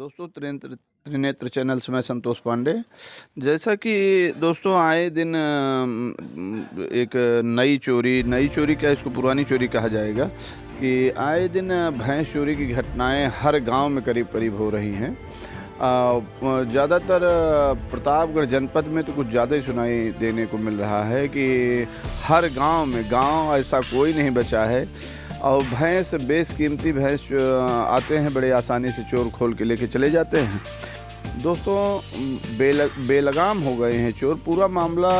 दोस्तों त्रिनेत्र चैनल से मैं संतोष पांडे। जैसा कि दोस्तों आए दिन एक नई चोरी क्या, इसको पुरानी चोरी कहा जाएगा, कि आए दिन भैंस चोरी की घटनाएं हर गांव में करीब करीब हो रही हैं। ज़्यादातर प्रतापगढ़ जनपद में तो कुछ ज़्यादा ही सुनाई देने को मिल रहा है कि हर गांव ऐसा कोई नहीं बचा है और भैंस, बेशकीमती भैंस आते हैं, बड़े आसानी से चोर खोल के लेके चले जाते हैं। दोस्तों बेलगाम हो गए हैं चोर। पूरा मामला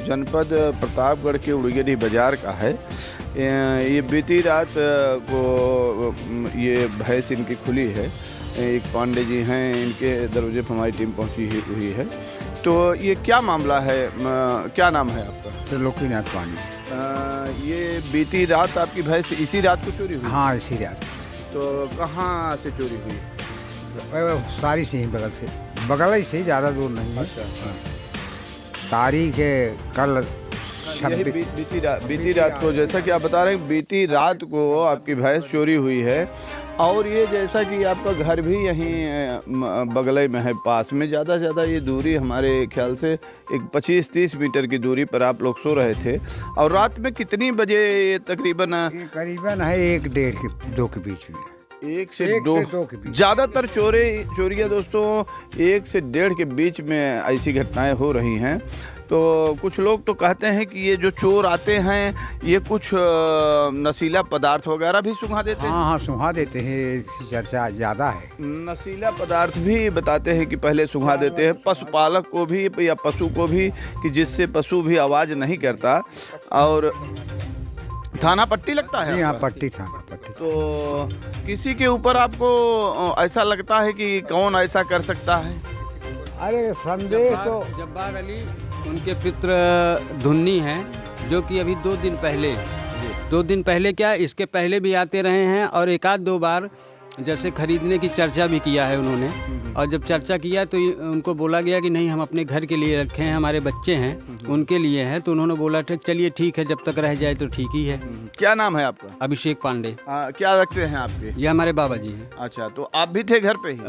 जनपद प्रतापगढ़ के उड़गेरी बाज़ार का है। ये बीती रात को ये भैंस इनकी खुली है। एक पांडे जी हैं, इनके दरवाजे पर हमारी टीम पहुंची हुई है। तो ये क्या मामला है, क्या नाम है आपका? त्रिलोकीनाथ पांडे। ये बीती रात आपकी भैंस इसी रात को चोरी हुई? हाँ, इसी रात। तो कहाँ से चोरी हुई? सारी से ही बगल ही से, ज़्यादा दूर नहीं है। अच्छा। तारीख है कल बीती रात को, जैसा कि आप बता रहे हैं, बीती रात को आपकी भैंस चोरी हुई है। और ये जैसा कि आपका घर भी यहीं बगल में है, पास में। ज़्यादा से ज़्यादा ये दूरी हमारे ख्याल से एक 25-30 मीटर की दूरी पर आप लोग सो रहे थे। और रात में कितनी बजे तकरीबन? है 1-1:30 के 2 के बीच में। 1 से 2 के बीच। ज़्यादातर चोरियाँ दोस्तों 1 से 1:30 के बीच में ऐसी घटनाएं हो रही हैं। तो कुछ लोग तो कहते हैं कि ये जो चोर आते हैं ये कुछ नशीला पदार्थ वगैरह भी सुंघा देते हैं। हाँ, सुंघा देते हैं, चर्चा ज़्यादा है। नशीला पदार्थ भी बताते हैं कि पहले सुंघा देते हैं पशुपालक को भी या पशु को भी, कि जिससे पशु भी आवाज़ नहीं करता। और थाना पट्टी लगता है? हाँ, पट्टी थाना पट्टी। तो किसी के ऊपर आपको ऐसा लगता है कि कौन ऐसा कर सकता है? अरे संदेह तो जब्बार अली उनके पित्र धुन्नी हैं, जो कि अभी 2 दिन पहले क्या, इसके पहले भी आते रहे हैं और 1-2 बार जैसे खरीदने की चर्चा भी किया है उन्होंने। और जब चर्चा किया तो उनको बोला गया कि नहीं, हम अपने घर के लिए रखे हैं, हमारे बच्चे हैं उनके लिए हैं। तो उन्होंने बोला चलिए ठीक है, जब तक रह जाए तो ठीक ही है। क्या नाम है आपका? अभिषेक पांडे। क्या रखते हैं आपके? ये हमारे बाबा जी हैं। अच्छा, तो आप भी थे घर पे ही?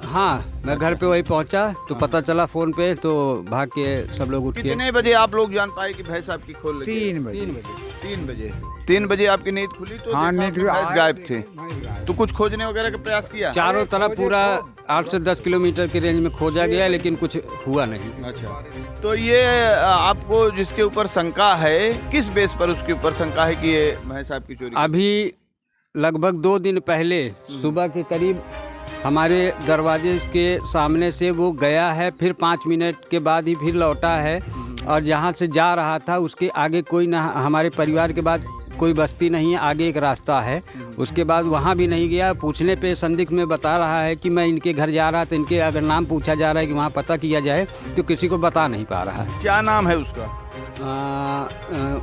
हाँ, मैं घर पे वही पहुंचा तो पता चला फ़ोन पे, तो भाग के सब लोग उठ के। कितने बजे आप लोग जान पाए कि भैंस आपकी खोल लगी? 3 बजे आपकी नींद खुली तो हाँ, भैंस गायब थे। तो कुछ खोजने वगैरह का प्रयास किया? चारों तरफ पूरा 8 से 10 किलोमीटर के रेंज में खोजा गया, लेकिन कुछ हुआ नहीं। अच्छा, तो ये आपको जिसके ऊपर शंका है, किस बेस पर उसके ऊपर शंका है कि ये भैंस आपकी चोरी? अभी लगभग 2 दिन पहले सुबह के करीब हमारे दरवाजे के सामने से वो गया है, फिर 5 मिनट के बाद ही फिर लौटा है। और जहाँ से जा रहा था उसके आगे कोई ना, हमारे परिवार के बाद कोई बस्ती नहीं है, आगे एक रास्ता है। उसके बाद वहाँ भी नहीं गया। पूछने पे संदिग्ध में बता रहा है कि मैं इनके घर जा रहा था। इनके अगर नाम पूछा जा रहा है कि वहाँ पता किया जाए, तो किसी को बता नहीं पा रहा है। क्या नाम है उसका?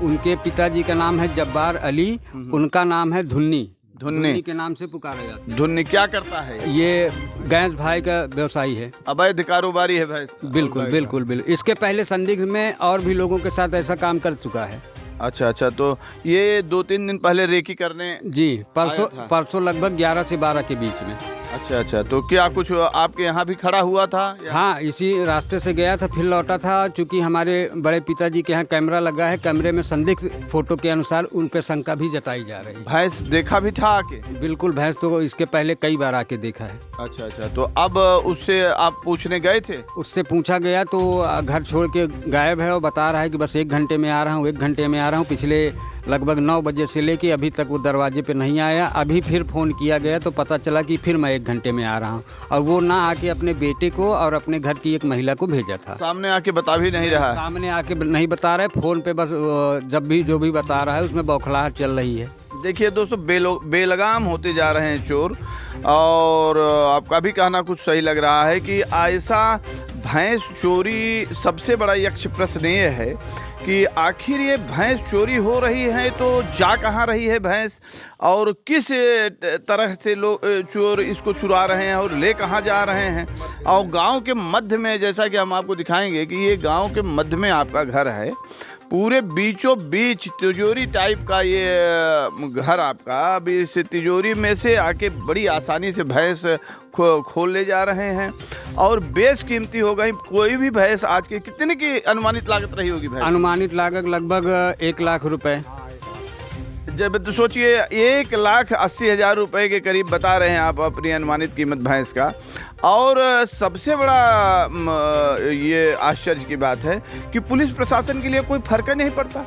उनके पिताजी का नाम है जब्बार अली, उनका नाम है धुन्नी के नाम से पुकारा जाता है। धुन्नी क्या करता है? ये गैस भाई का व्यवसायी है, अवैध कारोबारी है भैंस। बिल्कुल। इसके पहले संदिग्ध में और भी लोगों के साथ ऐसा काम कर चुका है। अच्छा, तो ये 2-3 दिन पहले रेकी करने? जी, परसों लगभग 11 से 12 के बीच में। अच्छा, तो क्या कुछ आपके यहाँ भी खड़ा हुआ था? हाँ, इसी रास्ते से गया था, फिर लौटा था। चूँकि हमारे बड़े पिताजी के यहाँ कैमरा लगा है, कैमरे में संदिग्ध फोटो के अनुसार उन पे शंका भी जताई जा रही है। भैंस देखा भी था आके? बिल्कुल, भैंस तो इसके पहले कई बार आके देखा है। अच्छा, तो अब उससे आप पूछने गए थे? उससे पूछा गया तो घर छोड़ के गायब है और बता रहा है कि बस 1 घंटे में आ रहा हूँ। पिछले लगभग 9 बजे से लेके अभी तक वो दरवाजे पे नहीं आया। अभी फिर फ़ोन किया गया तो पता चला कि फिर मैं 1 घंटे में आ रहा हूँ। और वो ना आके अपने बेटे को और अपने घर की एक महिला को भेजा था। सामने आके बता भी नहीं रहा? सामने आके नहीं बता रहा है, फ़ोन पे बस जब भी जो भी बता रहा है उसमें बौखलाहट चल रही है। देखिए दोस्तों, बेलगाम होते जा रहे हैं चोर। और आपका भी कहना कुछ सही लग रहा है कि ऐसा भैंस चोरी, सबसे बड़ा यक्ष प्रश्न ये है कि आखिर ये भैंस चोरी हो रही है तो जा कहाँ रही है भैंस, और किस तरह से लोग चोर इसको चुरा रहे हैं और ले कहाँ जा रहे हैं। और गांव के मध्य में, जैसा कि हम आपको दिखाएंगे कि ये गांव के मध्य में आपका घर है, पूरे बीचों बीच तिजोरी टाइप का ये घर आपका, अब इस तिजोरी में से आके बड़ी आसानी से भैंस खोल ले जा रहे हैं और बेश कीमती हो गई। कोई भी भैंस आज की कितने की अनुमानित लागत रही होगी भैंस? अनुमानित लागत लगभग 1 लाख रुपए। जब तो सोचिए 1,80,000 रुपए के करीब बता रहे हैं आप अपनी अनुमानित कीमत भैंस का। और सबसे बड़ा ये आश्चर्य की बात है कि पुलिस प्रशासन के लिए कोई फर्क ही नहीं पड़ता,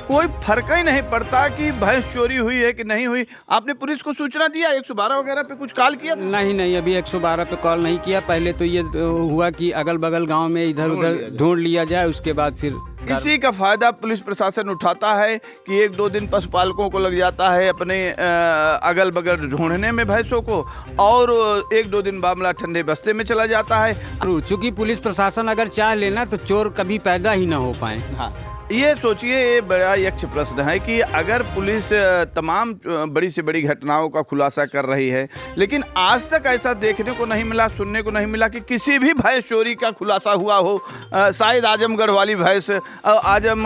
कोई फर्क ही नहीं पड़ता कि भैंस चोरी हुई है कि नहीं हुई। आपने पुलिस को सूचना दिया, 112 वगैरह पे कुछ कॉल किया? नहीं, अभी 112 पे कॉल नहीं किया। पहले तो ये हुआ कि अगल बगल गांव में इधर उधर ढूंढ लिया जाए, उसके बाद फिर इसी का फायदा पुलिस प्रशासन उठाता है कि 1-2 दिन पशुपालकों को लग जाता है अपने अगल बगल ढूंढने में भैंसों को, और 1-2 दिन मामला ठंडे बस्ते में चला जाता है। चूंकि पुलिस प्रशासन अगर चाह लेना तो चोर कभी पैदा ही ना हो पाए। हाँ, ये सोचिए, ये बड़ा यक्ष प्रश्न है कि अगर पुलिस तमाम बड़ी से बड़ी घटनाओं का खुलासा कर रही है, लेकिन आज तक ऐसा देखने को नहीं मिला, सुनने को नहीं मिला कि किसी भी भैंस चोरी का खुलासा हुआ हो। शायद आजमगढ़ वाली भैंस, आजम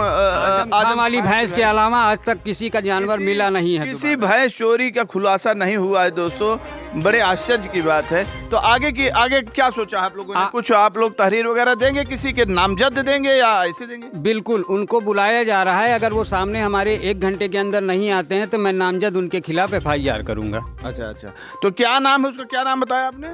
वाली भैंस के अलावा आज तक किसी का जानवर मिला नहीं है। किसी भैंस चोरी का खुलासा नहीं हुआ है दोस्तों, बड़े आश्चर्य की बात है। तो आगे क्या सोचा आप लोगों ने? कुछ आप लोग तहरीर वगैरह देंगे, किसी के नामजद देंगे या ऐसे देंगे? बिल्कुल, उनको बुलाया जा रहा है। अगर वो सामने हमारे 1 घंटे के अंदर नहीं आते हैं तो मैं नामजद उनके खिलाफ FIR करूंगा। अच्छा, तो क्या नाम है उसका? क्या नाम बताया आपने?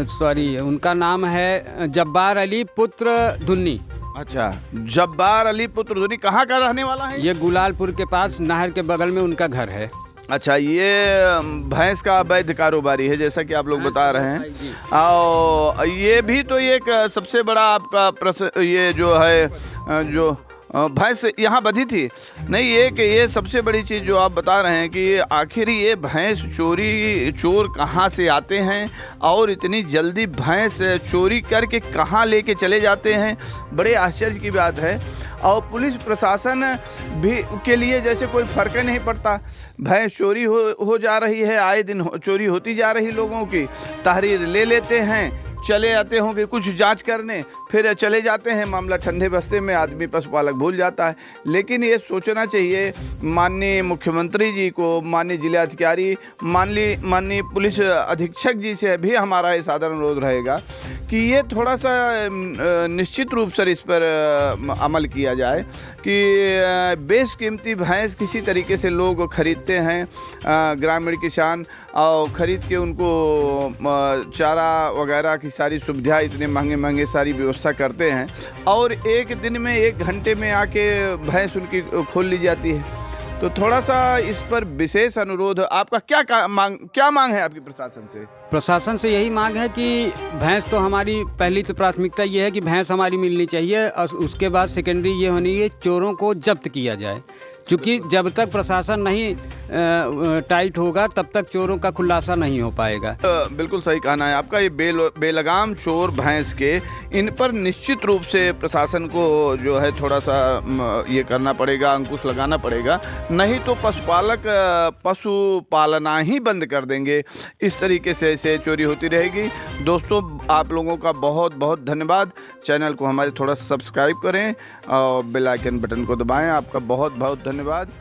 सॉरी, उनका नाम है जब्बार अली पुत्र धुन्नी। अच्छा, जब्बार अली पुत्र धुन्नी कहाँ का रहने वाला है? ये गुलालपुर के पास नहर के बगल में उनका घर है। अच्छा, ये भैंस का अवैध कारोबारी है जैसा कि आप लोग बता रहे हैं। और ये भी तो एक सबसे बड़ा आपका प्रश्न ये जो है जो भैंस यहाँ बधी थी नहीं, ये सबसे बड़ी चीज़ जो आप बता रहे हैं कि आखिर ये भैंस चोर कहाँ से आते हैं और इतनी जल्दी भैंस चोरी करके कहाँ लेके चले जाते हैं, बड़े आश्चर्य की बात है। और पुलिस प्रशासन भी के लिए जैसे कोई फ़र्क ही नहीं पड़ता। भैंस चोरी हो जा रही है, आए दिन चोरी होती जा रही लोगों की, तहरीर ले लेते हैं, चले आते होंगे कुछ जांच करने, फिर चले जाते हैं, मामला ठंडे बस्ते में, आदमी पशुपालक भूल जाता है। लेकिन ये सोचना चाहिए माननीय मुख्यमंत्री जी को, माननीय जिलाधिकारी, माननीय पुलिस अधीक्षक जी से भी हमारा ये साधारण अनुरोध रहेगा कि ये थोड़ा सा निश्चित रूप से इस पर अमल किया जाए कि बेशकीमती भैंस किसी तरीके से लोग खरीदते हैं, ग्रामीण किसान, और ख़रीद के उनको चारा वगैरह की सारी सुविधा, इतने महंगे सारी व्यवस्था करते हैं, और एक दिन में 1 घंटे में आके भैंस उनकी खोल ली जाती है। तो थोड़ा सा इस पर विशेष अनुरोध। आपका क्या मांग है आपकी प्रशासन से? प्रशासन से यही मांग है कि भैंस तो हमारी पहली तो प्राथमिकता ये है कि भैंस हमारी मिलनी चाहिए, और उसके बाद सेकेंडरी ये होनी है चोरों को जब्त किया जाए, क्योंकि जब तक प्रशासन नहीं टाइट होगा तब तक चोरों का खुलासा नहीं हो पाएगा। बिल्कुल सही कहना है आपका। ये बेलगाम चोर भैंस के, इन पर निश्चित रूप से प्रशासन को जो है थोड़ा सा ये करना पड़ेगा, अंकुश लगाना पड़ेगा, नहीं तो पशु पालना ही बंद कर देंगे। इस तरीके से ऐसे चोरी होती रहेगी। दोस्तों, आप लोगों का बहुत बहुत धन्यवाद। चैनल को हमारे थोड़ा सब्सक्राइब करें और बेल आइकन बटन को दबाएं। आपका बहुत बहुत धन्यवाद।